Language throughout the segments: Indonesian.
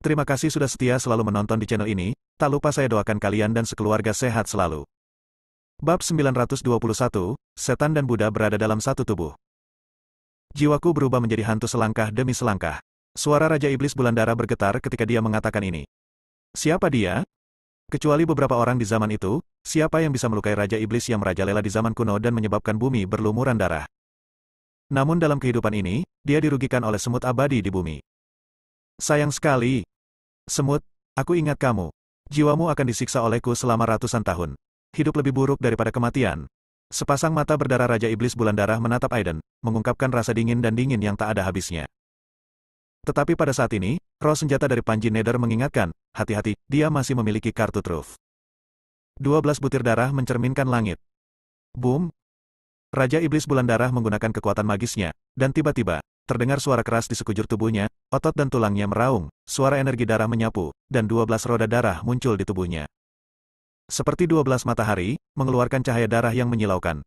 Terima kasih sudah setia selalu menonton di channel ini, tak lupa saya doakan kalian dan sekeluarga sehat selalu. Bab 921, Setan dan Buddha berada dalam satu tubuh. Jiwaku berubah menjadi hantu selangkah demi selangkah. Suara Raja Iblis Bulandara bergetar ketika dia mengatakan ini. Siapa dia? Kecuali beberapa orang di zaman itu, siapa yang bisa melukai Raja Iblis yang merajalela di zaman kuno dan menyebabkan bumi berlumuran darah? Namun dalam kehidupan ini, dia dirugikan oleh semut abadi di bumi. Sayang sekali. Semut, aku ingat kamu. Jiwamu akan disiksa olehku selama ratusan tahun. Hidup lebih buruk daripada kematian. Sepasang mata berdarah Raja Iblis Bulandara menatap Aiden, mengungkapkan rasa dingin dan dingin yang tak ada habisnya. Tetapi pada saat ini, roh senjata dari Panji Nether mengingatkan, hati-hati, dia masih memiliki kartu truf. 12 butir darah mencerminkan langit. Boom! Raja Iblis Bulandara menggunakan kekuatan magisnya, dan tiba-tiba, terdengar suara keras di sekujur tubuhnya, otot dan tulangnya meraung, suara energi darah menyapu, dan 12 roda darah muncul di tubuhnya. Seperti 12 matahari, mengeluarkan cahaya darah yang menyilaukan.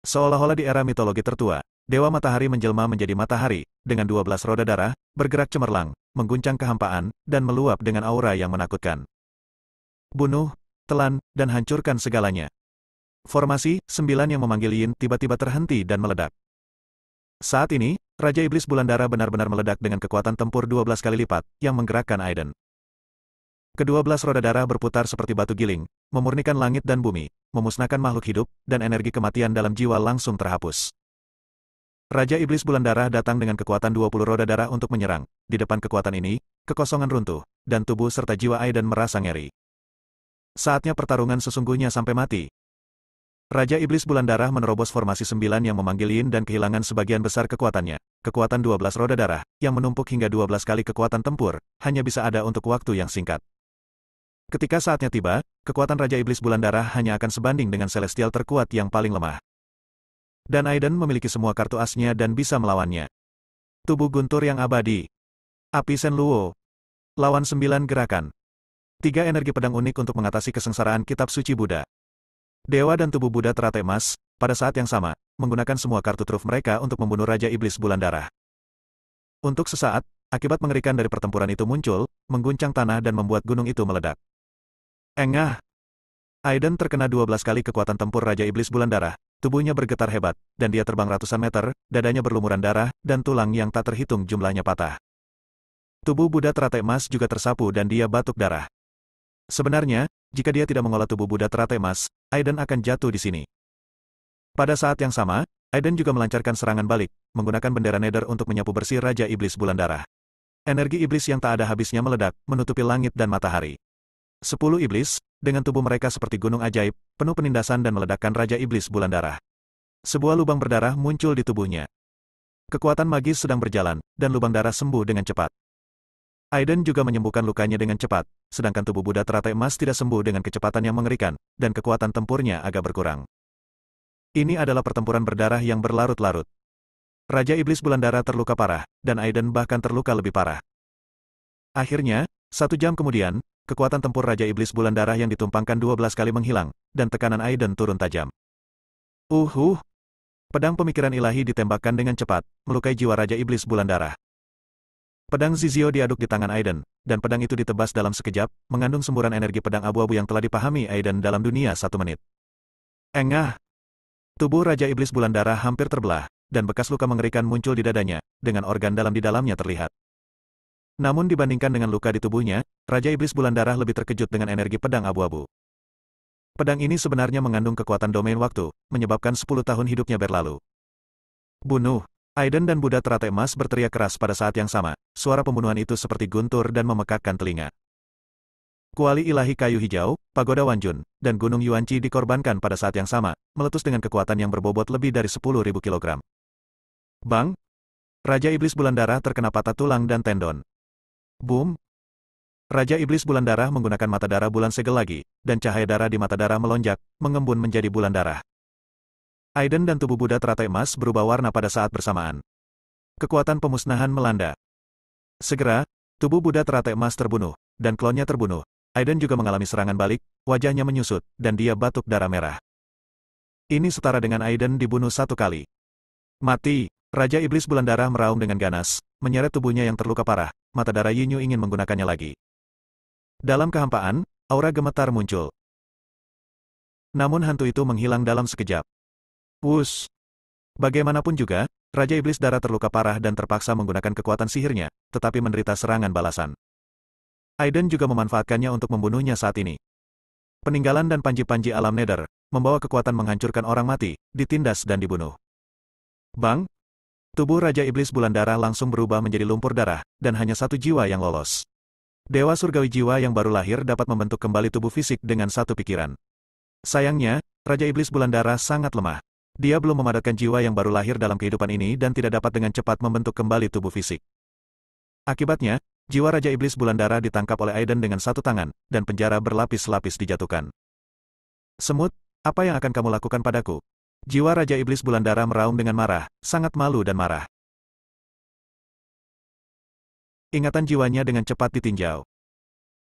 Seolah-olah di era mitologi tertua, Dewa Matahari menjelma menjadi matahari, dengan 12 roda darah, bergerak cemerlang, mengguncang kehampaan, dan meluap dengan aura yang menakutkan. Bunuh, telan, dan hancurkan segalanya. Formasi 9 yang memanggil Yin tiba-tiba terhenti dan meledak. Saat ini, Raja Iblis Bulandara benar-benar meledak dengan kekuatan tempur 12 kali lipat, yang menggerakkan Aiden. Ke-12 roda darah berputar seperti batu giling, memurnikan langit dan bumi, memusnahkan makhluk hidup, dan energi kematian dalam jiwa langsung terhapus. Raja Iblis Bulandara datang dengan kekuatan 20 roda darah untuk menyerang. Di depan kekuatan ini, kekosongan runtuh, dan tubuh serta jiwa Aiden merasa ngeri. Saatnya pertarungan sesungguhnya sampai mati. Raja Iblis Bulandara menerobos formasi 9 yang memanggil Yin dan kehilangan sebagian besar kekuatannya. Kekuatan 12 roda darah, yang menumpuk hingga 12 kali kekuatan tempur, hanya bisa ada untuk waktu yang singkat. Ketika saatnya tiba, kekuatan Raja Iblis Bulandara hanya akan sebanding dengan Celestial terkuat yang paling lemah. Dan Aiden memiliki semua kartu asnya dan bisa melawannya. Tubuh guntur yang abadi. Api Senluo. Lawan 9 gerakan. 3 energi pedang unik untuk mengatasi kesengsaraan kitab suci Buddha. Dewa dan tubuh Buddha teratai emas, pada saat yang sama, menggunakan semua kartu truf mereka untuk membunuh Raja Iblis Bulandara. Untuk sesaat, akibat mengerikan dari pertempuran itu muncul, mengguncang tanah dan membuat gunung itu meledak. Engah! Aiden terkena 12 kali kekuatan tempur Raja Iblis Bulandara, tubuhnya bergetar hebat, dan dia terbang ratusan meter, dadanya berlumuran darah, dan tulang yang tak terhitung jumlahnya patah. Tubuh Buddha teratai emas juga tersapu dan dia batuk darah. Sebenarnya, jika dia tidak mengolah tubuh Buddha teratai emas, Aiden akan jatuh di sini. Pada saat yang sama, Aiden juga melancarkan serangan balik, menggunakan bendera Nether untuk menyapu bersih Raja Iblis Bulandara. Energi iblis yang tak ada habisnya meledak, menutupi langit dan matahari. 10 iblis, dengan tubuh mereka seperti gunung ajaib, penuh penindasan dan meledakkan Raja Iblis Bulandara. Sebuah lubang berdarah muncul di tubuhnya. Kekuatan magis sedang berjalan, dan lubang darah sembuh dengan cepat. Aiden juga menyembuhkan lukanya dengan cepat, sedangkan tubuh Buddha teratai emas tidak sembuh dengan kecepatan yang mengerikan, dan kekuatan tempurnya agak berkurang. Ini adalah pertempuran berdarah yang berlarut-larut. Raja Iblis Bulandara terluka parah, dan Aiden bahkan terluka lebih parah. Akhirnya, 1 jam kemudian, kekuatan tempur Raja Iblis Bulandara yang ditumpangkan 12 kali menghilang, dan tekanan Aiden turun tajam. Pedang pemikiran ilahi ditembakkan dengan cepat, melukai jiwa Raja Iblis Bulandara. Pedang Zizio diaduk di tangan Aiden, dan pedang itu ditebas dalam sekejap, mengandung semburan energi pedang abu-abu yang telah dipahami Aiden dalam dunia 1 menit. Engah! Tubuh Raja Iblis Bulandara hampir terbelah, dan bekas luka mengerikan muncul di dadanya, dengan organ dalam di dalamnya terlihat. Namun dibandingkan dengan luka di tubuhnya, Raja Iblis Bulandara lebih terkejut dengan energi pedang abu-abu. Pedang ini sebenarnya mengandung kekuatan domain waktu, menyebabkan 10 tahun hidupnya berlalu. Bunuh! Aiden dan Buddha teratai emas berteriak keras pada saat yang sama, suara pembunuhan itu seperti guntur dan memekakkan telinga. Kuali ilahi kayu hijau, pagoda Wanjun, dan gunung Yuanchi dikorbankan pada saat yang sama, meletus dengan kekuatan yang berbobot lebih dari 10.000 kilogram. Bang! Raja Iblis Bulandara terkena patah tulang dan tendon. Boom! Raja Iblis Bulandara menggunakan mata darah bulan segel lagi, dan cahaya darah di mata darah melonjak, mengembun menjadi bulan darah. Aiden dan tubuh Buddha teratai emas berubah warna pada saat bersamaan. Kekuatan pemusnahan melanda. Segera, tubuh Buddha teratai emas terbunuh, dan klonnya terbunuh. Aiden juga mengalami serangan balik, wajahnya menyusut, dan dia batuk darah merah. Ini setara dengan Aiden dibunuh 1 kali. Mati! Raja Iblis Bulandara meraung dengan ganas, menyeret tubuhnya yang terluka parah, mata darah Yinyu ingin menggunakannya lagi. Dalam kehampaan, aura gemetar muncul. Namun hantu itu menghilang dalam sekejap. Wush! Bagaimanapun juga, Raja Iblis Darah terluka parah dan terpaksa menggunakan kekuatan sihirnya, tetapi menderita serangan balasan. Aiden juga memanfaatkannya untuk membunuhnya saat ini. Peninggalan dan panji-panji alam Nether, membawa kekuatan menghancurkan orang mati, ditindas dan dibunuh. Bang! Tubuh Raja Iblis Bulan Darah langsung berubah menjadi lumpur darah, dan hanya satu jiwa yang lolos. Dewa Surgawi jiwa yang baru lahir dapat membentuk kembali tubuh fisik dengan satu pikiran. Sayangnya, Raja Iblis Bulan Darah sangat lemah. Dia belum memadatkan jiwa yang baru lahir dalam kehidupan ini dan tidak dapat dengan cepat membentuk kembali tubuh fisik. Akibatnya, jiwa Raja Iblis Bulan Darah ditangkap oleh Aiden dengan satu tangan, dan penjara berlapis-lapis dijatuhkan. Semut, apa yang akan kamu lakukan padaku? Jiwa Raja Iblis Bulan Darah meraung dengan marah, sangat malu dan marah. Ingatan jiwanya dengan cepat ditinjau.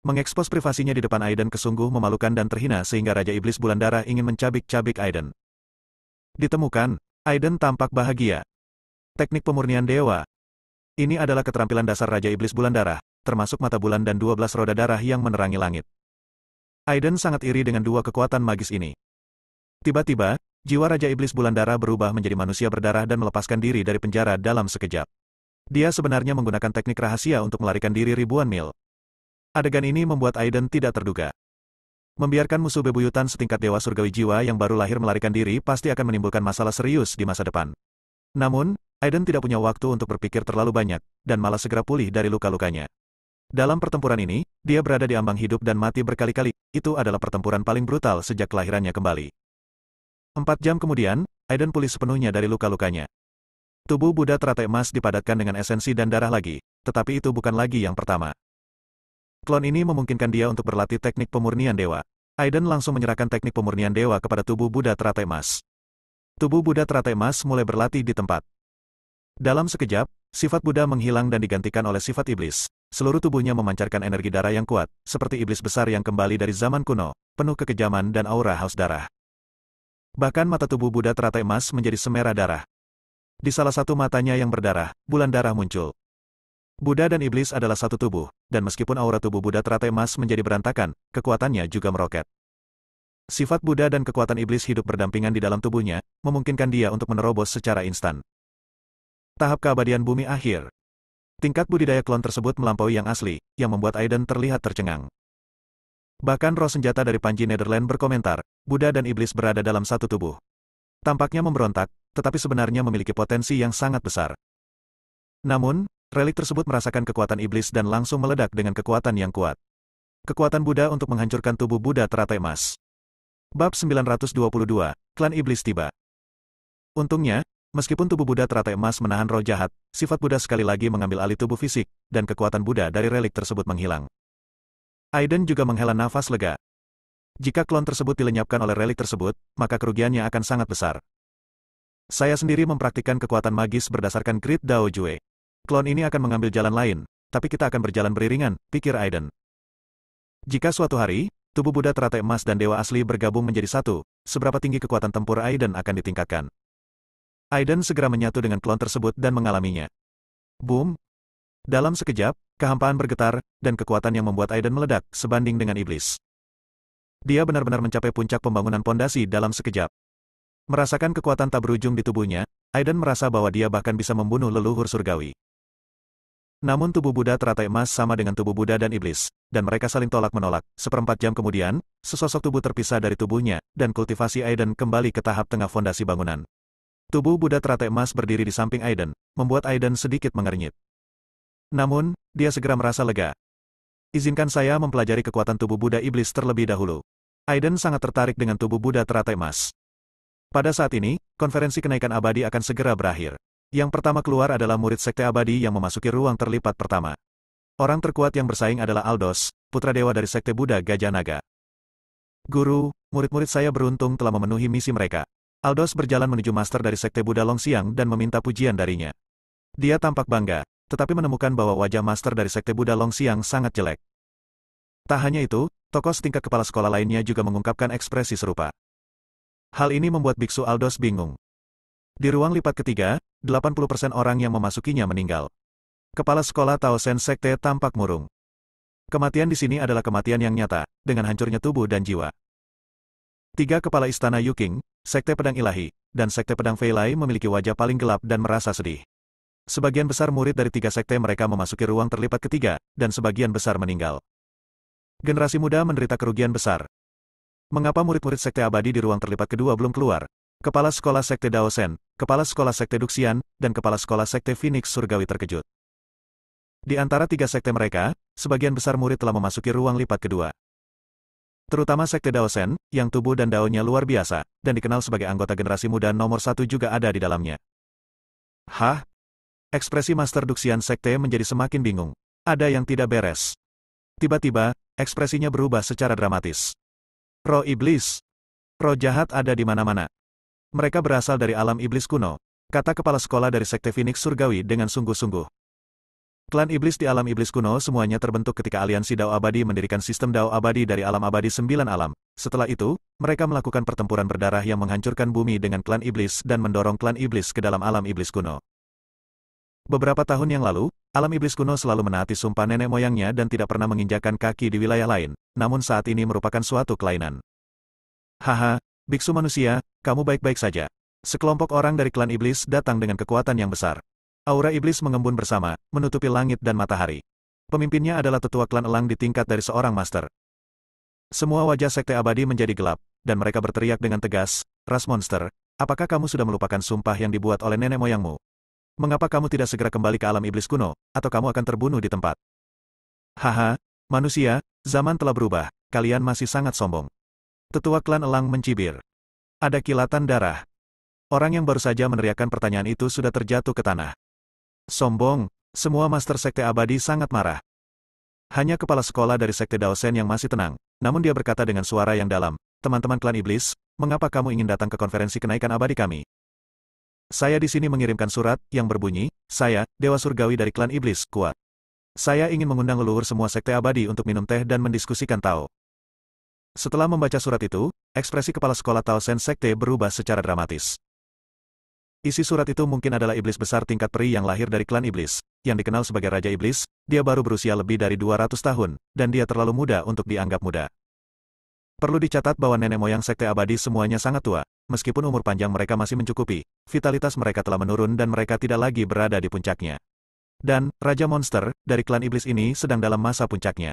Mengekspos privasinya di depan Aiden kesungguh memalukan dan terhina sehingga Raja Iblis Bulan Darah ingin mencabik-cabik Aiden. Ditemukan, Aiden tampak bahagia. Teknik pemurnian dewa. Ini adalah keterampilan dasar Raja Iblis Bulan Darah, termasuk mata bulan dan 12 roda darah yang menerangi langit. Aiden sangat iri dengan dua kekuatan magis ini. Tiba-tiba, jiwa Raja Iblis Bulan Darah berubah menjadi manusia berdarah dan melepaskan diri dari penjara dalam sekejap. Dia sebenarnya menggunakan teknik rahasia untuk melarikan diri ribuan mil. Adegan ini membuat Aiden tidak terduga. Membiarkan musuh bebuyutan setingkat Dewa Surgawi jiwa yang baru lahir melarikan diri pasti akan menimbulkan masalah serius di masa depan. Namun, Aiden tidak punya waktu untuk berpikir terlalu banyak, dan malah segera pulih dari luka-lukanya. Dalam pertempuran ini, dia berada di ambang hidup dan mati berkali-kali. Itu adalah pertempuran paling brutal sejak kelahirannya kembali. 4 jam kemudian, Aiden pulih sepenuhnya dari luka-lukanya. Tubuh Buddha teratai emas dipadatkan dengan esensi dan darah lagi, tetapi itu bukan lagi yang pertama. Klon ini memungkinkan dia untuk berlatih teknik pemurnian dewa. Aiden langsung menyerahkan teknik pemurnian dewa kepada tubuh Buddha teratai emas. Tubuh Buddha teratai emas mulai berlatih di tempat. Dalam sekejap, sifat Buddha menghilang dan digantikan oleh sifat iblis. Seluruh tubuhnya memancarkan energi darah yang kuat, seperti iblis besar yang kembali dari zaman kuno, penuh kekejaman dan aura haus darah. Bahkan mata tubuh Buddha teratai emas menjadi semerah darah. Di salah satu matanya yang berdarah, bulan darah muncul. Buddha dan iblis adalah satu tubuh, dan meskipun aura tubuh Buddha teratai emas menjadi berantakan, kekuatannya juga meroket. Sifat Buddha dan kekuatan iblis hidup berdampingan di dalam tubuhnya, memungkinkan dia untuk menerobos secara instan. Tahap keabadian bumi akhir. Tingkat budidaya klon tersebut melampaui yang asli, yang membuat Aiden terlihat tercengang. Bahkan roh senjata dari Panji Netherland berkomentar, Buddha dan iblis berada dalam satu tubuh. Tampaknya memberontak, tetapi sebenarnya memiliki potensi yang sangat besar. Namun, relik tersebut merasakan kekuatan iblis dan langsung meledak dengan kekuatan yang kuat. Kekuatan Buddha untuk menghancurkan tubuh Buddha teratai emas. Bab 922, Klan Iblis tiba. Untungnya, meskipun tubuh Buddha teratai emas menahan roh jahat, sifat Buddha sekali lagi mengambil alih tubuh fisik, dan kekuatan Buddha dari relik tersebut menghilang. Aiden juga menghela nafas lega. Jika klon tersebut dilenyapkan oleh relik tersebut, maka kerugiannya akan sangat besar. Saya sendiri mempraktikkan kekuatan magis berdasarkan Great Dao Jue. Klon ini akan mengambil jalan lain, tapi kita akan berjalan beriringan, pikir Aiden. Jika suatu hari, tubuh Buddha teratai emas dan dewa asli bergabung menjadi satu, seberapa tinggi kekuatan tempur Aiden akan ditingkatkan. Aiden segera menyatu dengan klon tersebut dan mengalaminya. Boom! Dalam sekejap, kehampaan bergetar, dan kekuatan yang membuat Aiden meledak, sebanding dengan iblis. Dia benar-benar mencapai puncak pembangunan pondasi dalam sekejap. Merasakan kekuatan tak berujung di tubuhnya, Aiden merasa bahwa dia bahkan bisa membunuh leluhur surgawi. Namun tubuh Buddha teratai emas sama dengan tubuh Buddha dan iblis, dan mereka saling tolak-menolak. Seperempat jam kemudian, sesosok tubuh terpisah dari tubuhnya, dan kultivasi Aiden kembali ke tahap tengah fondasi bangunan. Tubuh Buddha teratai emas berdiri di samping Aiden, membuat Aiden sedikit mengernyit. Namun, dia segera merasa lega. Izinkan saya mempelajari kekuatan tubuh Buddha iblis terlebih dahulu. Aiden sangat tertarik dengan tubuh Buddha teratai emas. Pada saat ini, konferensi kenaikan abadi akan segera berakhir. Yang pertama keluar adalah murid Sekte Abadi yang memasuki ruang terlipat pertama. Orang terkuat yang bersaing adalah Aldos, putra dewa dari Sekte Buddha Gajah Naga. Guru, murid-murid saya beruntung telah memenuhi misi mereka. Aldos berjalan menuju master dari Sekte Buddha Longxiang dan meminta pujian darinya. Dia tampak bangga, tetapi menemukan bahwa wajah master dari Sekte Buddha Longxiang sangat jelek. Tak hanya itu, tokoh setingkat kepala sekolah lainnya juga mengungkapkan ekspresi serupa. Hal ini membuat Biksu Aldos bingung. Di ruang lipat ketiga, 80% orang yang memasukinya meninggal. Kepala sekolah Tao Sen Sekte tampak murung. Kematian di sini adalah kematian yang nyata, dengan hancurnya tubuh dan jiwa. 3 kepala istana Yuking, Sekte Pedang Ilahi, dan Sekte Pedang Fei Lai memiliki wajah paling gelap dan merasa sedih. Sebagian besar murid dari 3 sekte mereka memasuki ruang terlipat ketiga, dan sebagian besar meninggal. Generasi muda menderita kerugian besar. Mengapa murid-murid Sekte Abadi di ruang terlipat kedua belum keluar? Kepala Sekolah Sekte Daosen, Kepala Sekolah Sekte Duxian, dan Kepala Sekolah Sekte Phoenix Surgawi terkejut. Di antara 3 sekte mereka, sebagian besar murid telah memasuki ruang lipat kedua. Terutama Sekte Daosen, yang tubuh dan daunnya luar biasa, dan dikenal sebagai anggota generasi muda nomor 1 juga ada di dalamnya. Hah? Ekspresi Master Duxian Sekte menjadi semakin bingung. Ada yang tidak beres. Tiba-tiba, ekspresinya berubah secara dramatis. Roh iblis. Roh jahat ada di mana-mana. Mereka berasal dari alam iblis kuno, kata kepala sekolah dari Sekte Phoenix Surgawi dengan sungguh-sungguh. Klan iblis di alam iblis kuno semuanya terbentuk ketika aliansi Dao Abadi mendirikan sistem Dao Abadi dari alam abadi 9 alam. Setelah itu, mereka melakukan pertempuran berdarah yang menghancurkan bumi dengan klan iblis dan mendorong klan iblis ke dalam alam iblis kuno. Beberapa tahun yang lalu, alam iblis kuno selalu menaati sumpah nenek moyangnya dan tidak pernah menginjakan kaki di wilayah lain, namun saat ini merupakan suatu kelainan. Haha, biksu manusia, kamu baik-baik saja. Sekelompok orang dari klan iblis datang dengan kekuatan yang besar. Aura iblis mengembun bersama, menutupi langit dan matahari. Pemimpinnya adalah tetua klan elang di tingkat dari seorang master. Semua wajah Sekte Abadi menjadi gelap, dan mereka berteriak dengan tegas, "Ras monster, apakah kamu sudah melupakan sumpah yang dibuat oleh nenek moyangmu? Mengapa kamu tidak segera kembali ke alam iblis kuno, atau kamu akan terbunuh di tempat?" Haha, manusia, zaman telah berubah, kalian masih sangat sombong. Tetua klan elang mencibir. Ada kilatan darah. Orang yang baru saja meneriakkan pertanyaan itu sudah terjatuh ke tanah. Sombong, semua master Sekte Abadi sangat marah. Hanya kepala sekolah dari Sekte Daosen yang masih tenang, namun dia berkata dengan suara yang dalam, "Teman-teman klan iblis, mengapa kamu ingin datang ke konferensi kenaikan abadi kami? Saya di sini mengirimkan surat yang berbunyi, saya, Dewa Surgawi dari klan iblis, kuat. Saya ingin mengundang leluhur semua Sekte Abadi untuk minum teh dan mendiskusikan Tao." Setelah membaca surat itu, ekspresi kepala sekolah Tao Sen Sekte berubah secara dramatis. Isi surat itu mungkin adalah iblis besar tingkat peri yang lahir dari klan iblis, yang dikenal sebagai Raja Iblis. Dia baru berusia lebih dari 200 tahun, dan dia terlalu muda untuk dianggap muda. Perlu dicatat bahwa nenek moyang Sekte Abadi semuanya sangat tua, meskipun umur panjang mereka masih mencukupi, vitalitas mereka telah menurun dan mereka tidak lagi berada di puncaknya. Dan, Raja Monster, dari klan iblis ini sedang dalam masa puncaknya.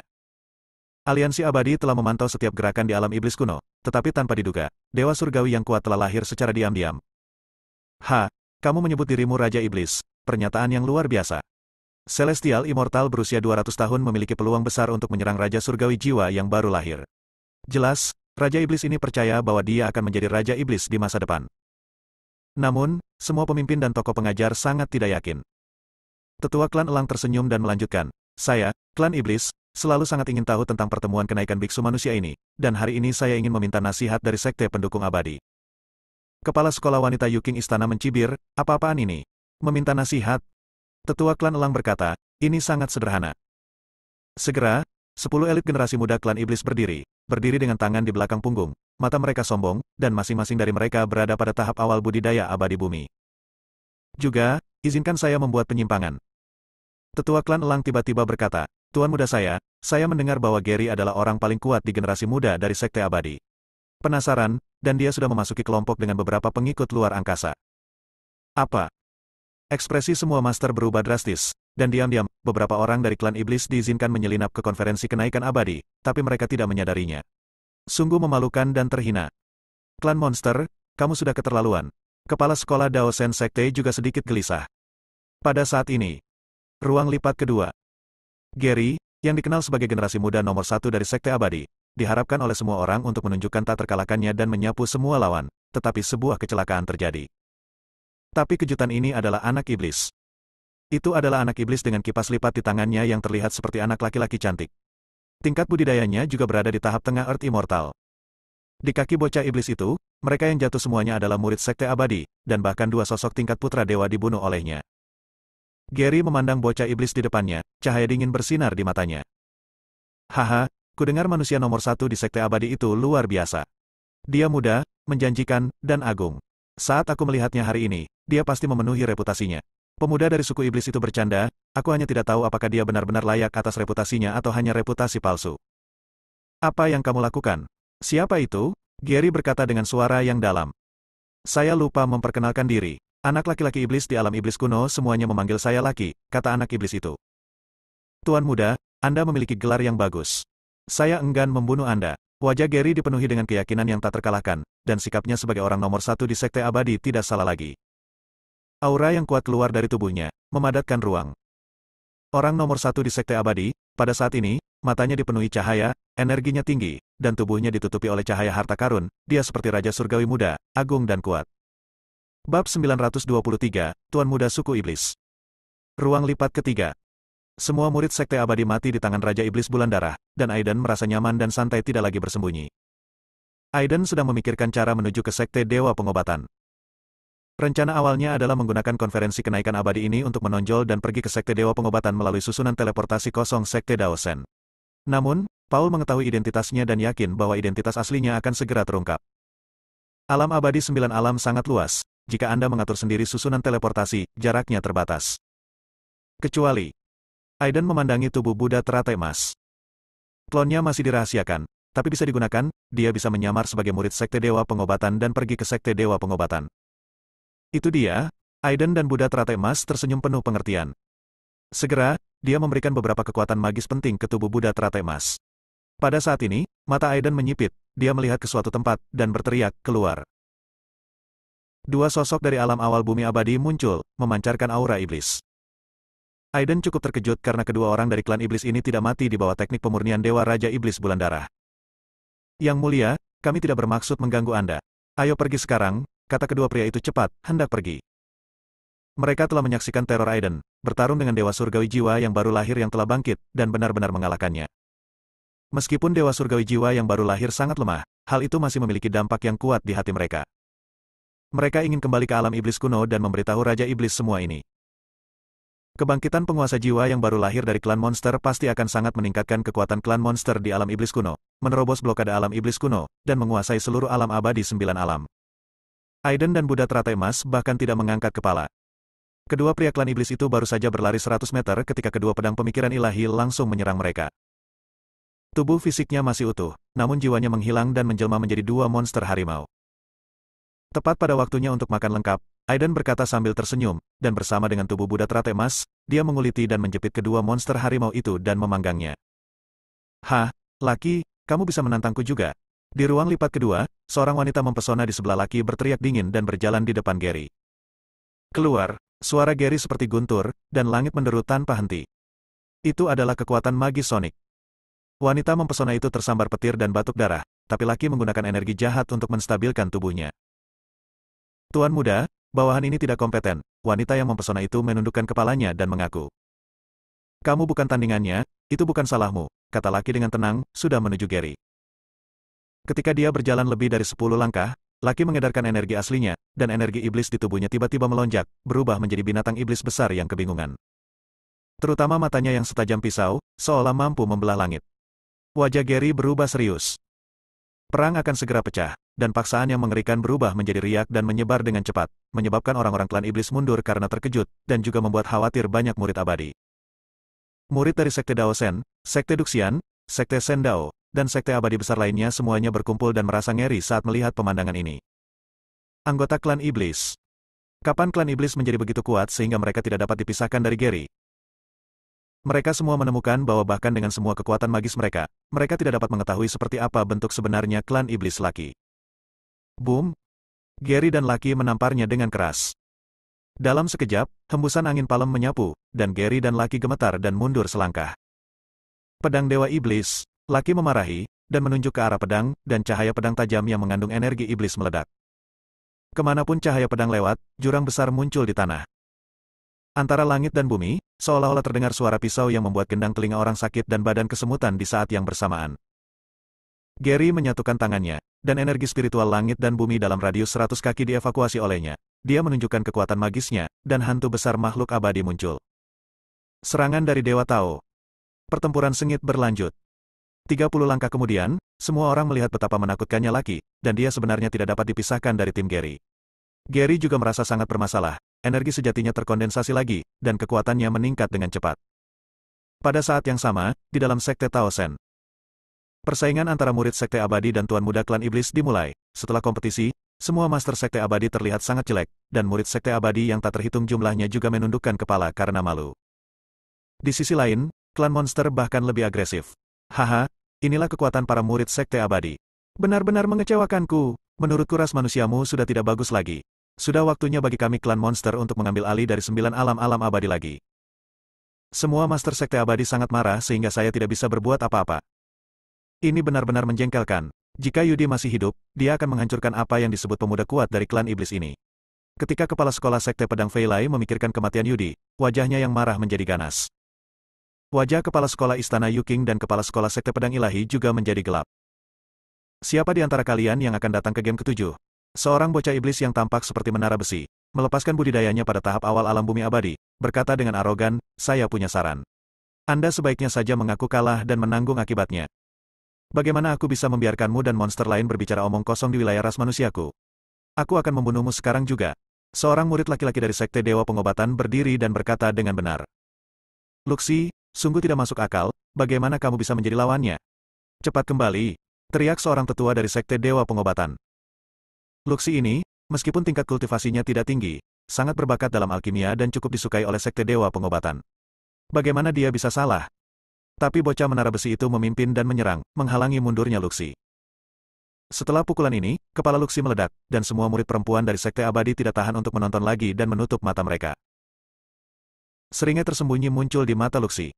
Aliansi Abadi telah memantau setiap gerakan di alam iblis kuno, tetapi tanpa diduga, Dewa Surgawi yang kuat telah lahir secara diam-diam. Kamu menyebut dirimu Raja Iblis, pernyataan yang luar biasa. Celestial Immortal berusia 200 tahun memiliki peluang besar untuk menyerang Raja Surgawi jiwa yang baru lahir. Jelas, Raja Iblis ini percaya bahwa dia akan menjadi Raja Iblis di masa depan. Namun, semua pemimpin dan tokoh pengajar sangat tidak yakin. Tetua klan elang tersenyum dan melanjutkan, "Saya, klan iblis, selalu sangat ingin tahu tentang pertemuan kenaikan biksu manusia ini, dan hari ini saya ingin meminta nasihat dari Sekte Pendukung Abadi." Kepala sekolah wanita Yuking Istana mencibir, "Apa-apaan ini? Meminta nasihat?" Tetua klan elang berkata, "Ini sangat sederhana." Segera, 10 elit generasi muda klan iblis berdiri dengan tangan di belakang punggung, mata mereka sombong, dan masing-masing dari mereka berada pada tahap awal budidaya abadi bumi. "Juga, izinkan saya membuat penyimpangan." Tetua klan elang tiba-tiba berkata, "Tuan muda saya mendengar bahwa Gary adalah orang paling kuat di generasi muda dari Sekte Abadi. Penasaran, dan dia sudah memasuki kelompok dengan beberapa pengikut luar angkasa." Apa? Ekspresi semua master berubah drastis, dan diam-diam, beberapa orang dari klan iblis diizinkan menyelinap ke konferensi kenaikan abadi, tapi mereka tidak menyadarinya. Sungguh memalukan dan terhina. Klan monster, kamu sudah keterlaluan. Kepala sekolah Daosen Sekte juga sedikit gelisah. Pada saat ini, ruang lipat kedua. Gary, yang dikenal sebagai generasi muda nomor 1 dari Sekte Abadi, diharapkan oleh semua orang untuk menunjukkan tak terkalahkannya dan menyapu semua lawan, tetapi sebuah kecelakaan terjadi. Tapi kejutan ini adalah anak iblis. Itu adalah anak iblis dengan kipas lipat di tangannya yang terlihat seperti anak laki-laki cantik. Tingkat budidayanya juga berada di tahap tengah Earth Immortal. Di kaki bocah iblis itu, mereka yang jatuh semuanya adalah murid Sekte Abadi, dan bahkan 2 sosok tingkat putra dewa dibunuh olehnya. Gary memandang bocah iblis di depannya, cahaya dingin bersinar di matanya. "Haha, kudengar manusia nomor 1 di Sekte Abadi itu luar biasa. Dia muda, menjanjikan, dan agung. Saat aku melihatnya hari ini, dia pasti memenuhi reputasinya. Pemuda dari suku iblis itu bercanda, aku hanya tidak tahu apakah dia benar-benar layak atas reputasinya atau hanya reputasi palsu. Apa yang kamu lakukan? Siapa itu? Gary berkata dengan suara yang dalam. Saya lupa memperkenalkan diri. Anak laki-laki iblis di alam iblis kuno semuanya memanggil saya laki, kata anak iblis itu. Tuan muda, Anda memiliki gelar yang bagus. Saya enggan membunuh Anda. Wajah Gary dipenuhi dengan keyakinan yang tak terkalahkan, dan sikapnya sebagai orang nomor satu di Sekte Abadi tidak salah lagi. Aura yang kuat keluar dari tubuhnya, memadatkan ruang. Orang nomor satu di Sekte Abadi, pada saat ini, matanya dipenuhi cahaya, energinya tinggi, dan tubuhnya ditutupi oleh cahaya harta karun, dia seperti Raja Surgawi muda, agung dan kuat. Bab 923, Tuan Muda Suku Iblis. Ruang lipat ketiga. Semua murid Sekte Abadi mati di tangan Raja Iblis Bulan Darah, dan Aiden merasa nyaman dan santai tidak lagi bersembunyi. Aiden sedang memikirkan cara menuju ke Sekte Dewa Pengobatan. Rencana awalnya adalah menggunakan konferensi kenaikan abadi ini untuk menonjol dan pergi ke Sekte Dewa Pengobatan melalui susunan teleportasi kosong Sekte Daosen. Namun, Paul mengetahui identitasnya dan yakin bahwa identitas aslinya akan segera terungkap. Alam abadi 9 alam sangat luas, jika Anda mengatur sendiri susunan teleportasi, jaraknya terbatas. Kecuali, Aiden memandangi tubuh Buddha teratai emas. Klonnya masih dirahasiakan, tapi bisa digunakan, dia bisa menyamar sebagai murid Sekte Dewa Pengobatan dan pergi ke Sekte Dewa Pengobatan. Itu dia, Aiden dan Buddha teratai emas tersenyum penuh pengertian. Segera, dia memberikan beberapa kekuatan magis penting ke tubuh Buddha teratai emas. Pada saat ini, mata Aiden menyipit, dia melihat ke suatu tempat, dan berteriak, keluar. Dua sosok dari alam awal bumi abadi muncul, memancarkan aura iblis. Aiden cukup terkejut karena kedua orang dari klan iblis ini tidak mati di bawah teknik pemurnian Dewa Raja Iblis Bulan Darah. Yang mulia, kami tidak bermaksud mengganggu Anda. Ayo pergi sekarang, kata kedua pria itu cepat, hendak pergi. Mereka telah menyaksikan teror Aiden, bertarung dengan Dewa Surgawi Jiwa yang baru lahir yang telah bangkit, dan benar-benar mengalahkannya. Meskipun Dewa Surgawi Jiwa yang baru lahir sangat lemah, hal itu masih memiliki dampak yang kuat di hati mereka. Mereka ingin kembali ke alam iblis kuno dan memberitahu Raja Iblis semua ini. Kebangkitan penguasa jiwa yang baru lahir dari klan monster pasti akan sangat meningkatkan kekuatan klan monster di alam iblis kuno, menerobos blokade alam iblis kuno, dan menguasai seluruh alam abadi 9 alam. Aiden dan Buddha teratai emas bahkan tidak mengangkat kepala. Kedua pria klan iblis itu baru saja berlari 100 meter ketika kedua pedang pemikiran ilahi langsung menyerang mereka. Tubuh fisiknya masih utuh, namun jiwanya menghilang dan menjelma menjadi dua monster harimau. Tepat pada waktunya untuk makan lengkap, Aiden berkata sambil tersenyum, dan bersama dengan tubuh Buddha teratai emas, dia menguliti dan menjepit kedua monster harimau itu dan memanggangnya. Hah, laki, kamu bisa menantangku juga. Di ruang lipat kedua, seorang wanita mempesona di sebelah laki berteriak dingin dan berjalan di depan Gary. Keluar, suara Gary seperti guntur, dan langit menderu tanpa henti. Itu adalah kekuatan magis sonik. Wanita mempesona itu tersambar petir dan batuk darah, tapi laki menggunakan energi jahat untuk menstabilkan tubuhnya. Tuan muda, bawahan ini tidak kompeten, wanita yang mempesona itu menundukkan kepalanya dan mengaku. Kamu bukan tandingannya, itu bukan salahmu, kata laki dengan tenang, sudah menuju Gary. Ketika dia berjalan lebih dari 10 langkah, laki mengedarkan energi aslinya, dan energi iblis di tubuhnya tiba-tiba melonjak, berubah menjadi binatang iblis besar yang kebingungan. Terutama matanya yang setajam pisau, seolah mampu membelah langit. Wajah Gary berubah serius. Perang akan segera pecah, dan paksaan yang mengerikan berubah menjadi riak dan menyebar dengan cepat, menyebabkan orang-orang klan iblis mundur karena terkejut, dan juga membuat khawatir banyak murid abadi. Murid dari Sekte Daosen, Sekte Duxian, Sekte Sendao, dan Sekte Abadi besar lainnya semuanya berkumpul dan merasa ngeri saat melihat pemandangan ini. Anggota klan iblis. Kapan klan iblis menjadi begitu kuat sehingga mereka tidak dapat dipisahkan dari Gary? Mereka semua menemukan bahwa bahkan dengan semua kekuatan magis mereka, mereka tidak dapat mengetahui seperti apa bentuk sebenarnya klan iblis laki. Boom! Gary dan laki menamparnya dengan keras. Dalam sekejap, hembusan angin palem menyapu, dan Gary dan laki gemetar dan mundur selangkah. Pedang Dewa Iblis, laki memarahi, dan menunjuk ke arah pedang, dan cahaya pedang tajam yang mengandung energi iblis meledak. Kemanapun cahaya pedang lewat, jurang besar muncul di tanah. Antara langit dan bumi, seolah-olah terdengar suara pisau yang membuat gendang telinga orang sakit dan badan kesemutan di saat yang bersamaan. Gary menyatukan tangannya, dan energi spiritual langit dan bumi dalam radius 100 kaki dievakuasi olehnya. Dia menunjukkan kekuatan magisnya, dan hantu besar makhluk abadi muncul. Serangan dari Dewa Tao. Pertempuran sengit berlanjut. 30 langkah kemudian, semua orang melihat betapa menakutkannya laki, dan dia sebenarnya tidak dapat dipisahkan dari tim Gary. Gary juga merasa sangat bermasalah, energi sejatinya terkondensasi lagi, dan kekuatannya meningkat dengan cepat. Pada saat yang sama, di dalam Sekte Tao Sen, persaingan antara murid Sekte Abadi dan Tuan Muda Klan Iblis dimulai. Setelah kompetisi, semua Master Sekte Abadi terlihat sangat jelek, dan murid Sekte Abadi yang tak terhitung jumlahnya juga menundukkan kepala karena malu. Di sisi lain, klan monster bahkan lebih agresif. Haha, inilah kekuatan para murid Sekte Abadi. Benar-benar mengecewakanku. Menurutku ras manusiamu sudah tidak bagus lagi. Sudah waktunya bagi kami klan monster untuk mengambil alih dari 9 alam-alam abadi lagi. Semua Master Sekte Abadi sangat marah sehingga saya tidak bisa berbuat apa-apa. Ini benar-benar menjengkelkan. Jika Yudi masih hidup, dia akan menghancurkan apa yang disebut pemuda kuat dari klan iblis ini. Ketika kepala sekolah Sekte Pedang Fei Lai memikirkan kematian Yudi, wajahnya yang marah menjadi ganas. Wajah kepala sekolah Istana Yuking dan kepala sekolah Sekte Pedang Ilahi juga menjadi gelap. Siapa di antara kalian yang akan datang ke game ke-7? Seorang bocah iblis yang tampak seperti menara besi, melepaskan budidayanya pada tahap awal alam bumi abadi, berkata dengan arogan, saya punya saran. Anda sebaiknya saja mengaku kalah dan menanggung akibatnya. Bagaimana aku bisa membiarkanmu dan monster lain berbicara omong kosong di wilayah ras manusiaku? Aku akan membunuhmu sekarang juga. Seorang murid laki-laki dari Sekte Dewa Pengobatan berdiri dan berkata dengan benar. Luxi, sungguh tidak masuk akal, bagaimana kamu bisa menjadi lawannya? Cepat kembali, teriak seorang tetua dari Sekte Dewa Pengobatan. Luxi ini, meskipun tingkat kultivasinya tidak tinggi, sangat berbakat dalam alkimia dan cukup disukai oleh Sekte Dewa Pengobatan. Bagaimana dia bisa salah? Tapi bocah menara besi itu memimpin dan menyerang, menghalangi mundurnya Luxi. Setelah pukulan ini, kepala Luxi meledak, dan semua murid perempuan dari Sekte Abadi tidak tahan untuk menonton lagi dan menutup mata mereka. Seringai tersembunyi muncul di mata Luxi.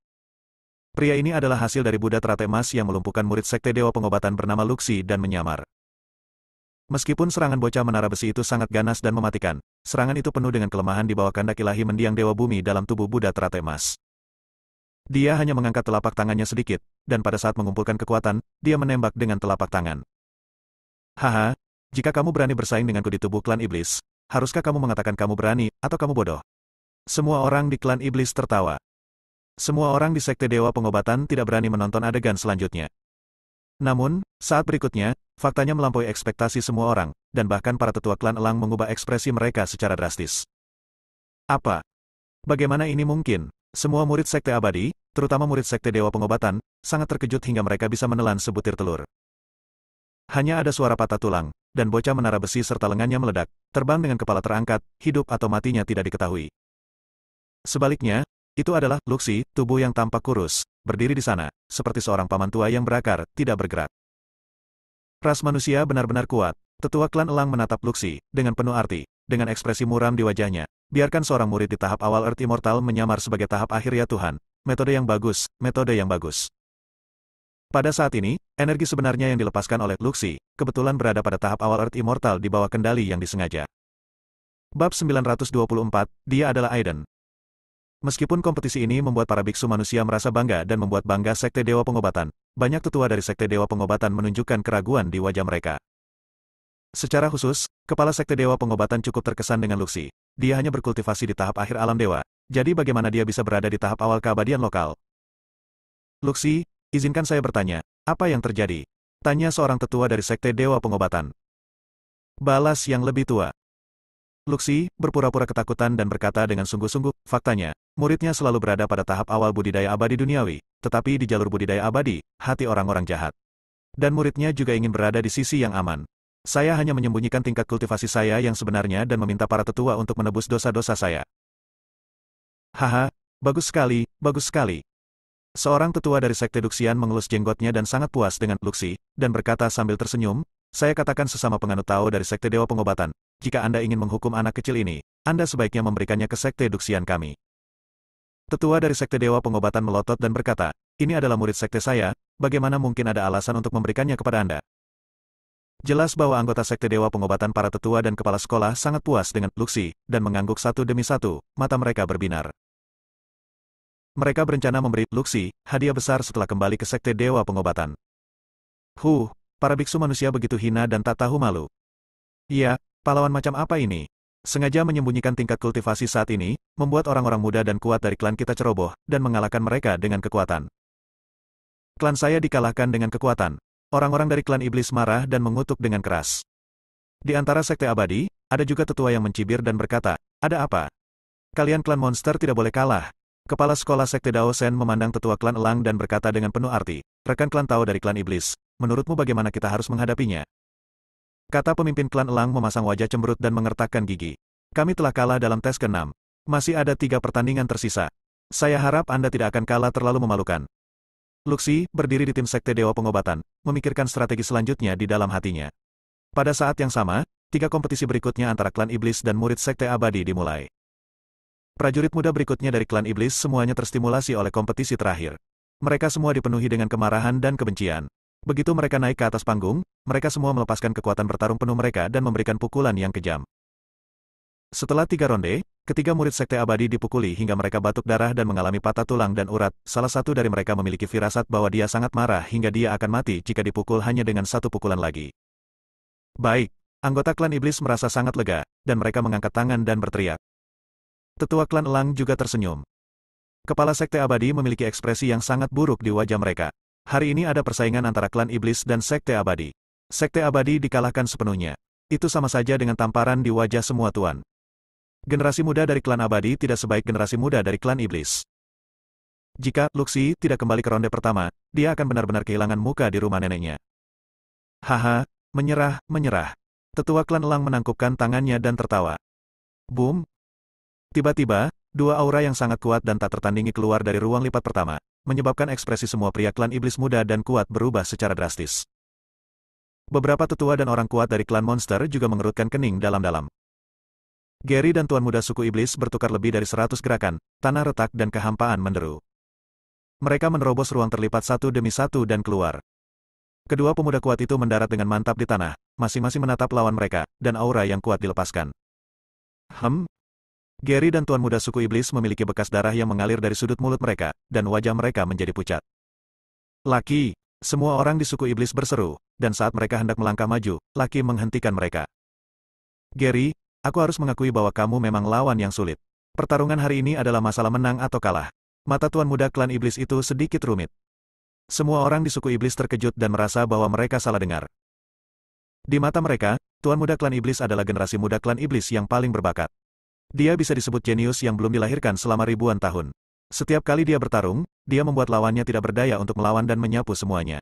Pria ini adalah hasil dari Buddha Teratai Emas yang melumpuhkan murid Sekte Dewa Pengobatan bernama Luxi dan menyamar. Meskipun serangan bocah menara besi itu sangat ganas dan mematikan, serangan itu penuh dengan kelemahan di bawah kehendak ilahi mendiang Dewa Bumi dalam tubuh Buddha Teratai Emas. Dia hanya mengangkat telapak tangannya sedikit, dan pada saat mengumpulkan kekuatan, dia menembak dengan telapak tangan. Haha, jika kamu berani bersaing denganku di tubuh klan iblis, haruskah kamu mengatakan kamu berani, atau kamu bodoh? Semua orang di klan iblis tertawa. Semua orang di Sekte Dewa Pengobatan tidak berani menonton adegan selanjutnya. Namun, saat berikutnya, faktanya melampaui ekspektasi semua orang, dan bahkan para tetua klan elang mengubah ekspresi mereka secara drastis. Apa? Bagaimana ini mungkin? Semua murid Sekte Abadi, terutama murid Sekte Dewa Pengobatan, sangat terkejut hingga mereka bisa menelan sebutir telur. Hanya ada suara patah tulang, dan bocah menara besi serta lengannya meledak, terbang dengan kepala terangkat, hidup atau matinya tidak diketahui. Sebaliknya, itu adalah Luxi, tubuh yang tampak kurus, berdiri di sana, seperti seorang paman tua yang berakar, tidak bergerak. Ras manusia benar-benar kuat. Tetua klan elang menatap Luxi, dengan penuh arti, dengan ekspresi muram di wajahnya. Biarkan seorang murid di tahap awal Earth Immortal menyamar sebagai tahap akhir ya Tuhan. Metode yang bagus, metode yang bagus. Pada saat ini, energi sebenarnya yang dilepaskan oleh Luxi, kebetulan berada pada tahap awal Earth Immortal di bawah kendali yang disengaja. Bab 924, dia adalah Aiden. Meskipun kompetisi ini membuat para biksu manusia merasa bangga dan membuat bangga Sekte Dewa Pengobatan, banyak tetua dari Sekte Dewa Pengobatan menunjukkan keraguan di wajah mereka. Secara khusus, kepala Sekte Dewa Pengobatan cukup terkesan dengan Luxi. Dia hanya berkultivasi di tahap akhir alam dewa, jadi bagaimana dia bisa berada di tahap awal keabadian lokal? Luxi, izinkan saya bertanya, apa yang terjadi? Tanya seorang tetua dari Sekte Dewa Pengobatan. Balas yang lebih tua. Luxi berpura-pura ketakutan dan berkata dengan sungguh-sungguh, faktanya, muridnya selalu berada pada tahap awal budidaya abadi duniawi, tetapi di jalur budidaya abadi, hati orang-orang jahat. Dan muridnya juga ingin berada di sisi yang aman. Saya hanya menyembunyikan tingkat kultivasi saya yang sebenarnya dan meminta para tetua untuk menebus dosa-dosa saya. Haha, bagus sekali, bagus sekali. Seorang tetua dari Sekte Duxian mengelus jenggotnya dan sangat puas dengan Luxi, dan berkata sambil tersenyum, saya katakan sesama penganut Tao dari Sekte Dewa Pengobatan, jika Anda ingin menghukum anak kecil ini, Anda sebaiknya memberikannya ke Sekte Duxian kami. Tetua dari Sekte Dewa Pengobatan melotot dan berkata, ini adalah murid sekte saya, bagaimana mungkin ada alasan untuk memberikannya kepada Anda? Jelas bahwa anggota Sekte Dewa Pengobatan para tetua dan kepala sekolah sangat puas dengan Luxi, dan mengangguk satu demi satu, mata mereka berbinar. Mereka berencana memberi Luxi hadiah besar setelah kembali ke Sekte Dewa Pengobatan. Para biksu manusia begitu hina dan tak tahu malu. Iya, pahlawan macam apa ini? Sengaja menyembunyikan tingkat kultivasi saat ini, membuat orang-orang muda dan kuat dari klan kita ceroboh, dan mengalahkan mereka dengan kekuatan. Klan saya dikalahkan dengan kekuatan. Orang-orang dari klan iblis marah dan mengutuk dengan keras. Di antara Sekte Abadi, ada juga tetua yang mencibir dan berkata, Ada apa? Kalian klan monster tidak boleh kalah. Kepala sekolah Sekte Dao Shen memandang tetua klan elang dan berkata dengan penuh arti, rekan klan Tao dari klan iblis, menurutmu bagaimana kita harus menghadapinya? Kata pemimpin klan elang memasang wajah cemberut dan mengertakkan gigi. Kami telah kalah dalam tes ke-6. Masih ada 3 pertandingan tersisa. Saya harap Anda tidak akan kalah terlalu memalukan. Luxi, berdiri di tim Sekte Dewa Pengobatan, memikirkan strategi selanjutnya di dalam hatinya. Pada saat yang sama, 3 kompetisi berikutnya antara klan iblis dan murid Sekte Abadi dimulai. Prajurit muda berikutnya dari klan iblis semuanya terstimulasi oleh kompetisi terakhir. Mereka semua dipenuhi dengan kemarahan dan kebencian. Begitu mereka naik ke atas panggung, mereka semua melepaskan kekuatan bertarung penuh mereka dan memberikan pukulan yang kejam. Setelah 3 ronde, ketiga murid Sekte Abadi dipukuli hingga mereka batuk darah dan mengalami patah tulang dan urat. Salah satu dari mereka memiliki firasat bahwa dia sangat marah hingga dia akan mati jika dipukul hanya dengan 1 pukulan lagi. Baik, anggota klan iblis merasa sangat lega, dan mereka mengangkat tangan dan berteriak. Tetua klan elang juga tersenyum. Kepala Sekte Abadi memiliki ekspresi yang sangat buruk di wajah mereka. Hari ini ada persaingan antara klan iblis dan Sekte Abadi. Sekte Abadi dikalahkan sepenuhnya. Itu sama saja dengan tamparan di wajah semua tuan. Generasi muda dari klan Abadi tidak sebaik generasi muda dari klan iblis. Jika Luxi tidak kembali ke ronde pertama, dia akan benar-benar kehilangan muka di rumah neneknya. Haha, menyerah. Tetua klan elang menangkupkan tangannya dan tertawa. Boom! Tiba-tiba, 2 aura yang sangat kuat dan tak tertandingi keluar dari ruang lipat pertama, menyebabkan ekspresi semua pria klan iblis muda dan kuat berubah secara drastis. Beberapa tetua dan orang kuat dari klan monster juga mengerutkan kening dalam-dalam. Gary dan tuan muda suku iblis bertukar lebih dari 100 gerakan, tanah retak dan kehampaan menderu. Mereka menerobos ruang terlipat satu demi satu dan keluar. Kedua pemuda kuat itu mendarat dengan mantap di tanah, masing-masing menatap lawan mereka, dan aura yang kuat dilepaskan. Gary dan tuan muda suku iblis memiliki bekas darah yang mengalir dari sudut mulut mereka, dan wajah mereka menjadi pucat. Laki, semua orang di suku iblis berseru, dan saat mereka hendak melangkah maju, Laki menghentikan mereka. Gary, aku harus mengakui bahwa kamu memang lawan yang sulit. Pertarungan hari ini adalah masalah menang atau kalah. Mata tuan muda klan iblis itu sedikit rumit. Semua orang di suku iblis terkejut dan merasa bahwa mereka salah dengar. Di mata mereka, tuan muda klan iblis adalah generasi muda klan iblis yang paling berbakat. Dia bisa disebut jenius yang belum dilahirkan selama ribuan tahun. Setiap kali dia bertarung, dia membuat lawannya tidak berdaya untuk melawan dan menyapu semuanya.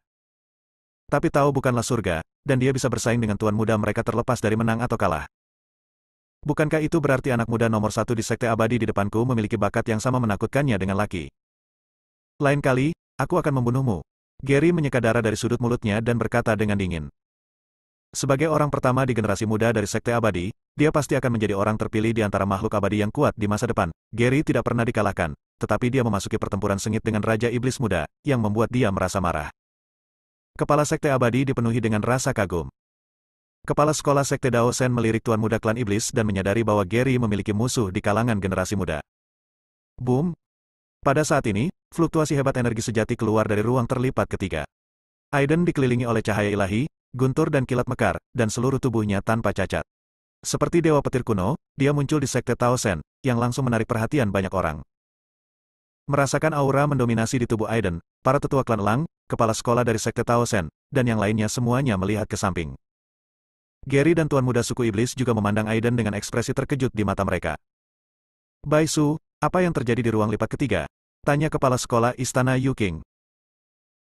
Tapi tahu bukanlah surga, dan dia bisa bersaing dengan tuan muda mereka terlepas dari menang atau kalah. Bukankah itu berarti anak muda nomor 1 di Sekte Abadi di depanku memiliki bakat yang sama menakutkannya dengan Laki? Lain kali, aku akan membunuhmu. Gary menyeka darah dari sudut mulutnya dan berkata dengan dingin. Sebagai orang pertama di generasi muda dari Sekte Abadi, dia pasti akan menjadi orang terpilih di antara makhluk abadi yang kuat di masa depan. Gary tidak pernah dikalahkan, tetapi dia memasuki pertempuran sengit dengan Raja Iblis Muda, yang membuat dia merasa marah. Kepala Sekte Abadi dipenuhi dengan rasa kagum. Kepala sekolah Sekte Dao Shen melirik tuan muda klan iblis dan menyadari bahwa Gary memiliki musuh di kalangan generasi muda. Boom! Pada saat ini, fluktuasi hebat energi sejati keluar dari ruang terlipat ketiga. Aiden dikelilingi oleh cahaya ilahi, guntur dan kilat mekar, dan seluruh tubuhnya tanpa cacat. Seperti dewa petir kuno, dia muncul di Sekte Tao Shen, yang langsung menarik perhatian banyak orang. Merasakan aura mendominasi di tubuh Aiden, para tetua klan elang, kepala sekolah dari Sekte Tao Shen, dan yang lainnya semuanya melihat ke samping. Gary dan tuan muda suku iblis juga memandang Aiden dengan ekspresi terkejut di mata mereka. Bai Su, apa yang terjadi di ruang lipat ketiga? Tanya kepala sekolah Istana Yuking.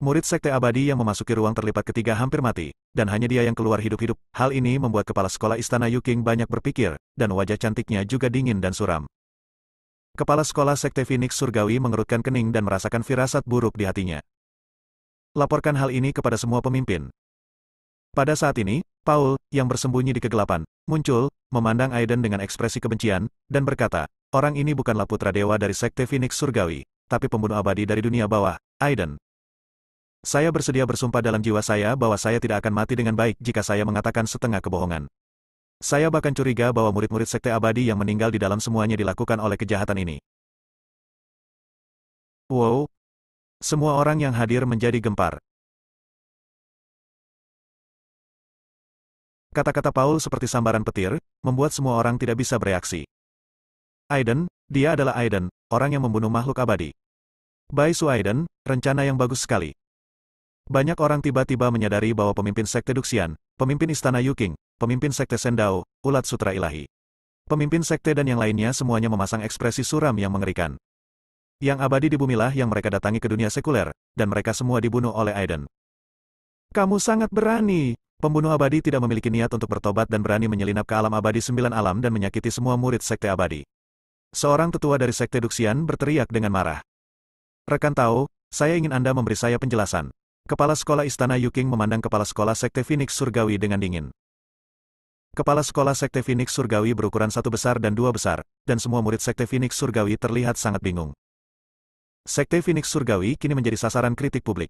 Murid Sekte Abadi yang memasuki ruang terlipat ketiga hampir mati, dan hanya dia yang keluar hidup-hidup. Hal ini membuat kepala sekolah Istana Yuking banyak berpikir, dan wajah cantiknya juga dingin dan suram. Kepala sekolah Sekte Phoenix Surgawi mengerutkan kening dan merasakan firasat buruk di hatinya. Laporkan hal ini kepada semua pemimpin. Pada saat ini, Paul, yang bersembunyi di kegelapan, muncul, memandang Aiden dengan ekspresi kebencian, dan berkata, orang ini bukanlah putra dewa dari Sekte Phoenix Surgawi, tapi pembunuh abadi dari dunia bawah, Aiden. Saya bersedia bersumpah dalam jiwa saya bahwa saya tidak akan mati dengan baik jika saya mengatakan setengah kebohongan. Saya bahkan curiga bahwa murid-murid Sekte Abadi yang meninggal di dalam semuanya dilakukan oleh kejahatan ini. Wow! Semua orang yang hadir menjadi gempar. Kata-kata Paul seperti sambaran petir, membuat semua orang tidak bisa bereaksi. Aiden, dia adalah Aiden, orang yang membunuh makhluk abadi. Bai Su Aiden, rencana yang bagus sekali. Banyak orang tiba-tiba menyadari bahwa pemimpin Sekte Duxian, pemimpin Istana Yuking, pemimpin Sekte Sendao, Ulat Sutra Ilahi. Pemimpin sekte dan yang lainnya semuanya memasang ekspresi suram yang mengerikan. Yang abadi di bumilah yang mereka datangi ke dunia sekuler, dan mereka semua dibunuh oleh Aiden. Kamu sangat berani. Pembunuh abadi tidak memiliki niat untuk bertobat dan berani menyelinap ke alam abadi 9 alam dan menyakiti semua murid sekte abadi. Seorang tetua dari sekte Duxian berteriak dengan marah. Rekan Tao, saya ingin Anda memberi saya penjelasan. Kepala sekolah Istana Yuking memandang kepala sekolah sekte Phoenix Surgawi dengan dingin. Kepala sekolah sekte Phoenix Surgawi berukuran 1 besar dan 2 besar, dan semua murid sekte Phoenix Surgawi terlihat sangat bingung. Sekte Phoenix Surgawi kini menjadi sasaran kritik publik.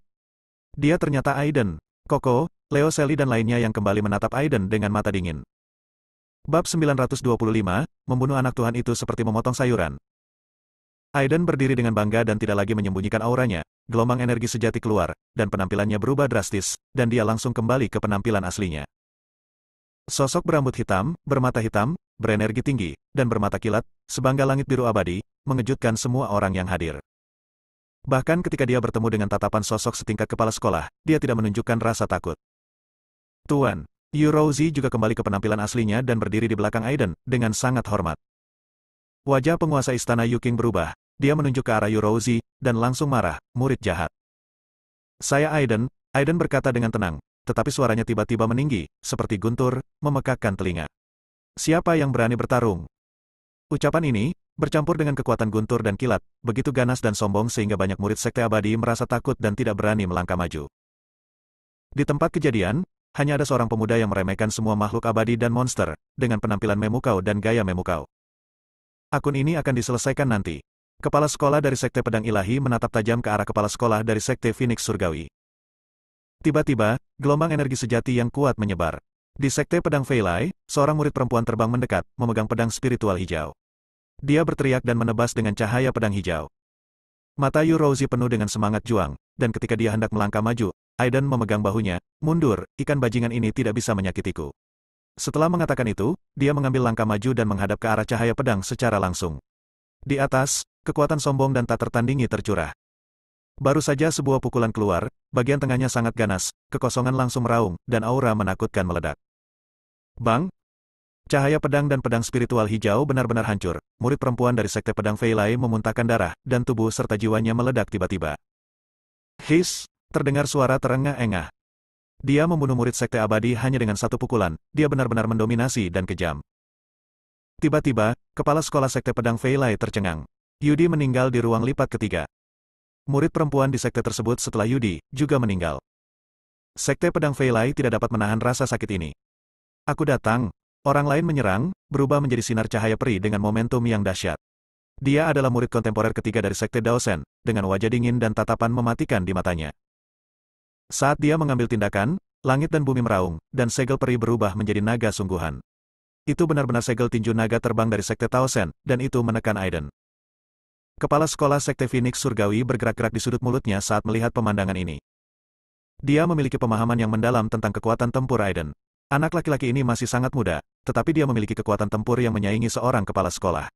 Dia ternyata Aiden, Koko, Leo Sally dan lainnya yang kembali menatap Aiden dengan mata dingin. Bab 925, membunuh anak Tuhan itu seperti memotong sayuran. Aiden berdiri dengan bangga dan tidak lagi menyembunyikan auranya, gelombang energi sejati keluar, dan penampilannya berubah drastis, dan dia langsung kembali ke penampilan aslinya. Sosok berambut hitam, bermata hitam, berenergi tinggi, dan bermata kilat, sebangga langit biru abadi, mengejutkan semua orang yang hadir. Bahkan ketika dia bertemu dengan tatapan sosok setingkat kepala sekolah, dia tidak menunjukkan rasa takut. Tuan, Yu Rouzi juga kembali ke penampilan aslinya dan berdiri di belakang Aiden, dengan sangat hormat. Wajah penguasa istana Yuking berubah, dia menunjuk ke arah Yu Rouzi, dan langsung marah, murid jahat. Saya Aiden, Aiden berkata dengan tenang, tetapi suaranya tiba-tiba meninggi, seperti guntur, memekakkan telinga. Siapa yang berani bertarung? Ucapan ini, bercampur dengan kekuatan guntur dan kilat, begitu ganas dan sombong sehingga banyak murid sekte abadi merasa takut dan tidak berani melangkah maju. Di tempat kejadian, hanya ada seorang pemuda yang meremehkan semua makhluk abadi dan monster, dengan penampilan memukau dan gaya memukau. Akun ini akan diselesaikan nanti. Kepala sekolah dari sekte pedang ilahi menatap tajam ke arah kepala sekolah dari sekte Phoenix Surgawi. Tiba-tiba, gelombang energi sejati yang kuat menyebar. Di sekte pedang Fei Lai, seorang murid perempuan terbang mendekat, memegang pedang spiritual hijau. Dia berteriak dan menebas dengan cahaya pedang hijau. Mata Yu Rouzi penuh dengan semangat juang, dan ketika dia hendak melangkah maju, Aiden memegang bahunya, mundur, ikan bajingan ini tidak bisa menyakitiku. Setelah mengatakan itu, dia mengambil langkah maju dan menghadap ke arah cahaya pedang secara langsung. Di atas, kekuatan sombong dan tak tertandingi tercurah. Baru saja sebuah pukulan keluar, bagian tengahnya sangat ganas, kekosongan langsung meraung, dan aura menakutkan meledak. Bang! Cahaya pedang dan pedang spiritual hijau benar-benar hancur, murid perempuan dari sekte pedang Fei Lai memuntahkan darah, dan tubuh serta jiwanya meledak tiba-tiba. Hiss! Terdengar suara terengah-engah. Dia membunuh murid sekte abadi hanya dengan satu pukulan, dia benar-benar mendominasi dan kejam. Tiba-tiba, kepala sekolah sekte pedang Fei Lai tercengang. Yudi meninggal di ruang lipat ketiga. Murid perempuan di sekte tersebut setelah Yudi, juga meninggal. Sekte pedang Fei Lai tidak dapat menahan rasa sakit ini. Aku datang. Orang lain menyerang, berubah menjadi sinar cahaya peri dengan momentum yang dahsyat. Dia adalah murid kontemporer ketiga dari sekte Daosen, dengan wajah dingin dan tatapan mematikan di matanya. Saat dia mengambil tindakan, langit dan bumi meraung, dan segel peri berubah menjadi naga sungguhan. Itu benar-benar segel tinju naga terbang dari sekte Daosen, dan itu menekan Aiden. Kepala sekolah sekte Phoenix Surgawi bergerak-gerak di sudut mulutnya saat melihat pemandangan ini. Dia memiliki pemahaman yang mendalam tentang kekuatan tempur Aiden. Anak laki-laki ini masih sangat muda, tetapi dia memiliki kekuatan tempur yang menyaingi seorang kepala sekolah.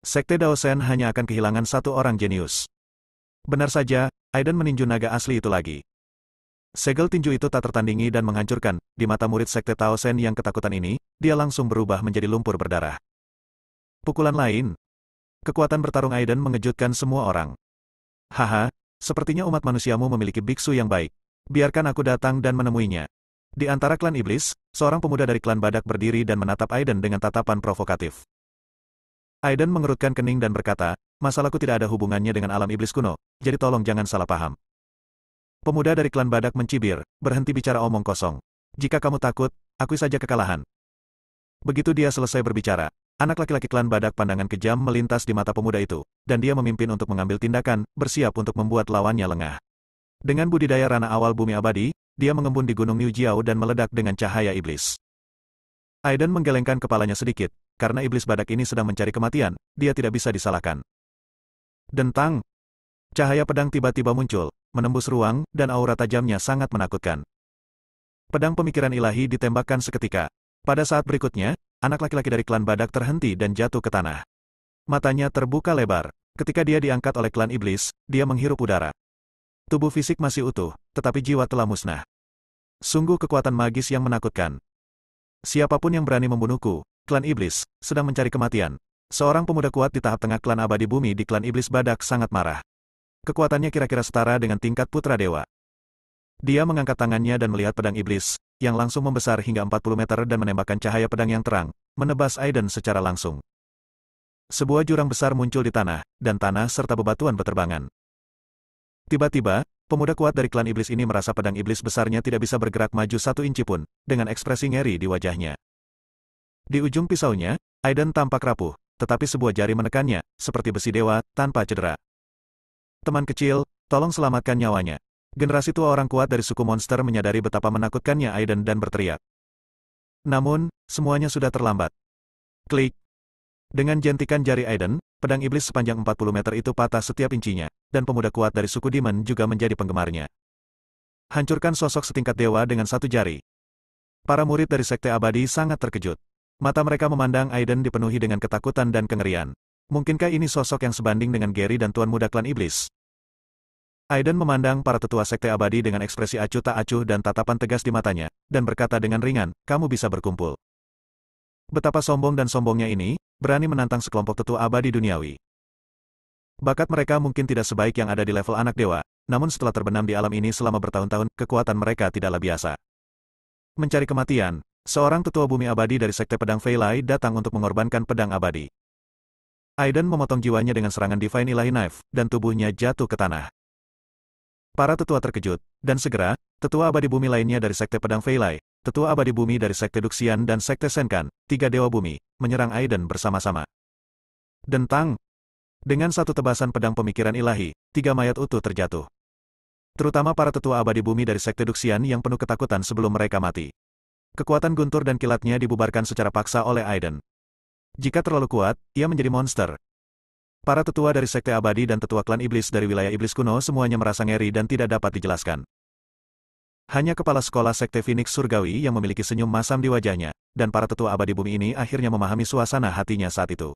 Sekte Daosen hanya akan kehilangan satu orang jenius. Benar saja, Aiden meninju naga asli itu lagi. Segel tinju itu tak tertandingi dan menghancurkan, di mata murid sekte Daosen yang ketakutan ini, dia langsung berubah menjadi lumpur berdarah. Pukulan lain. Kekuatan bertarung Aiden mengejutkan semua orang. Haha, sepertinya umat manusiamu memiliki biksu yang baik. Biarkan aku datang dan menemuinya. Di antara klan iblis, seorang pemuda dari klan badak berdiri dan menatap Aiden dengan tatapan provokatif. Aiden mengerutkan kening dan berkata, masalahku tidak ada hubungannya dengan alam iblis kuno, jadi tolong jangan salah paham. Pemuda dari klan badak mencibir, berhenti bicara omong kosong. Jika kamu takut, akui saja kekalahan. Begitu dia selesai berbicara, anak laki-laki klan badak pandangan kejam melintas di mata pemuda itu, dan dia memimpin untuk mengambil tindakan, bersiap untuk membuat lawannya lengah. Dengan budidaya ranah awal bumi abadi, dia mengembun di gunung New Jiao dan meledak dengan cahaya iblis. Aiden menggelengkan kepalanya sedikit, karena iblis badak ini sedang mencari kematian, dia tidak bisa disalahkan. Dentang! Cahaya pedang tiba-tiba muncul, menembus ruang, dan aura tajamnya sangat menakutkan. Pedang pemikiran ilahi ditembakkan seketika. Pada saat berikutnya, anak laki-laki dari klan badak terhenti dan jatuh ke tanah. Matanya terbuka lebar. Ketika dia diangkat oleh klan iblis, dia menghirup udara. Tubuh fisik masih utuh, tetapi jiwa telah musnah. Sungguh kekuatan magis yang menakutkan. Siapapun yang berani membunuhku, klan iblis, sedang mencari kematian. Seorang pemuda kuat di tahap tengah klan abadi bumi di klan iblis badak sangat marah. Kekuatannya kira-kira setara dengan tingkat putra dewa. Dia mengangkat tangannya dan melihat pedang iblis, yang langsung membesar hingga 40 meter dan menembakkan cahaya pedang yang terang, menebas Aiden secara langsung. Sebuah jurang besar muncul di tanah, dan tanah serta bebatuan beterbangan. Tiba-tiba, pemuda kuat dari klan iblis ini merasa pedang iblis besarnya tidak bisa bergerak maju 1 inci pun, dengan ekspresi ngeri di wajahnya. Di ujung pisaunya, Aiden tampak rapuh, tetapi sebuah jari menekannya, seperti besi dewa, tanpa cedera. Teman kecil, tolong selamatkan nyawanya. Generasi tua orang kuat dari suku monster menyadari betapa menakutkannya Aiden dan berteriak. Namun, semuanya sudah terlambat. Klik. Dengan jentikan jari Aiden, pedang iblis sepanjang 40 meter itu patah setiap incinya, dan pemuda kuat dari suku Demon juga menjadi penggemarnya. Hancurkan sosok setingkat dewa dengan 1 jari. Para murid dari Sekte Abadi sangat terkejut. Mata mereka memandang Aiden dipenuhi dengan ketakutan dan kengerian. Mungkinkah ini sosok yang sebanding dengan Gary dan Tuan Muda Klan Iblis? Aiden memandang para tetua Sekte Abadi dengan ekspresi acuh tak acuh dan tatapan tegas di matanya, dan berkata dengan ringan, kamu bisa berkumpul. Betapa sombong dan sombongnya ini, berani menantang sekelompok tetua abadi duniawi. Bakat mereka mungkin tidak sebaik yang ada di level anak dewa, namun setelah terbenam di alam ini selama bertahun-tahun, kekuatan mereka tidaklah biasa. Mencari kematian, seorang tetua bumi abadi dari Sekte Pedang Fei Lai datang untuk mengorbankan pedang abadi. Aiden memotong jiwanya dengan serangan Divine Ilahi Knife, dan tubuhnya jatuh ke tanah. Para tetua terkejut, dan segera, tetua abadi bumi lainnya dari Sekte Pedang Fei Lai, tetua abadi bumi dari Sekte Duxian dan Sekte Senkan, 3 dewa bumi, menyerang Aiden bersama-sama. Dentang! Dengan satu tebasan pedang pemikiran ilahi, 3 mayat utuh terjatuh. Terutama para tetua abadi bumi dari Sekte Duxian yang penuh ketakutan sebelum mereka mati. Kekuatan guntur dan kilatnya dibubarkan secara paksa oleh Aiden. Jika terlalu kuat, ia menjadi monster. Para tetua dari Sekte Abadi dan tetua klan iblis dari wilayah iblis kuno semuanya merasa ngeri dan tidak dapat dijelaskan. Hanya kepala sekolah Sekte Phoenix Surgawi yang memiliki senyum masam di wajahnya, dan para tetua abadi bumi ini akhirnya memahami suasana hatinya saat itu.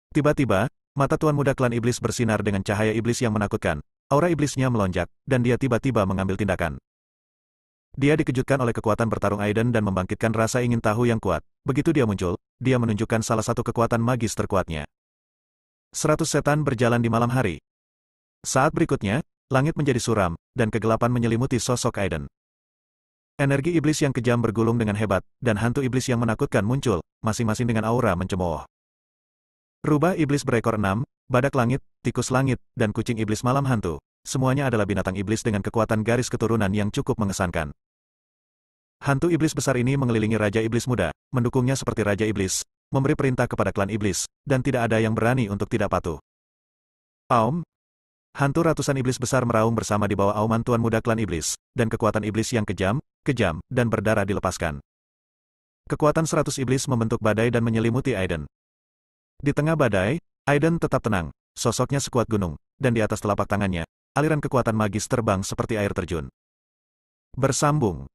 Tiba-tiba, mata Tuan Muda Klan Iblis bersinar dengan cahaya iblis yang menakutkan, aura iblisnya melonjak, dan dia tiba-tiba mengambil tindakan. Dia dikejutkan oleh kekuatan bertarung Aiden dan membangkitkan rasa ingin tahu yang kuat. Begitu dia muncul, dia menunjukkan salah satu kekuatan magis terkuatnya. 100 setan berjalan di malam hari. Saat berikutnya, langit menjadi suram, dan kegelapan menyelimuti sosok Aiden. Energi iblis yang kejam bergulung dengan hebat, dan hantu iblis yang menakutkan muncul, masing-masing dengan aura mencemooh. Rubah iblis berekor 6, badak langit, tikus langit, dan kucing iblis malam hantu. Semuanya adalah binatang iblis dengan kekuatan garis keturunan yang cukup mengesankan. Hantu iblis besar ini mengelilingi Raja Iblis Muda, mendukungnya seperti Raja Iblis, memberi perintah kepada klan iblis, dan tidak ada yang berani untuk tidak patuh. Aum! Hantu ratusan iblis besar meraung bersama di bawah auman Tuan Muda Klan Iblis, dan kekuatan iblis yang kejam, dan berdarah dilepaskan. Kekuatan 100 iblis membentuk badai dan menyelimuti Aiden. Di tengah badai, Aiden tetap tenang, sosoknya sekuat gunung, dan di atas telapak tangannya, aliran kekuatan magis terbang seperti air terjun. Bersambung.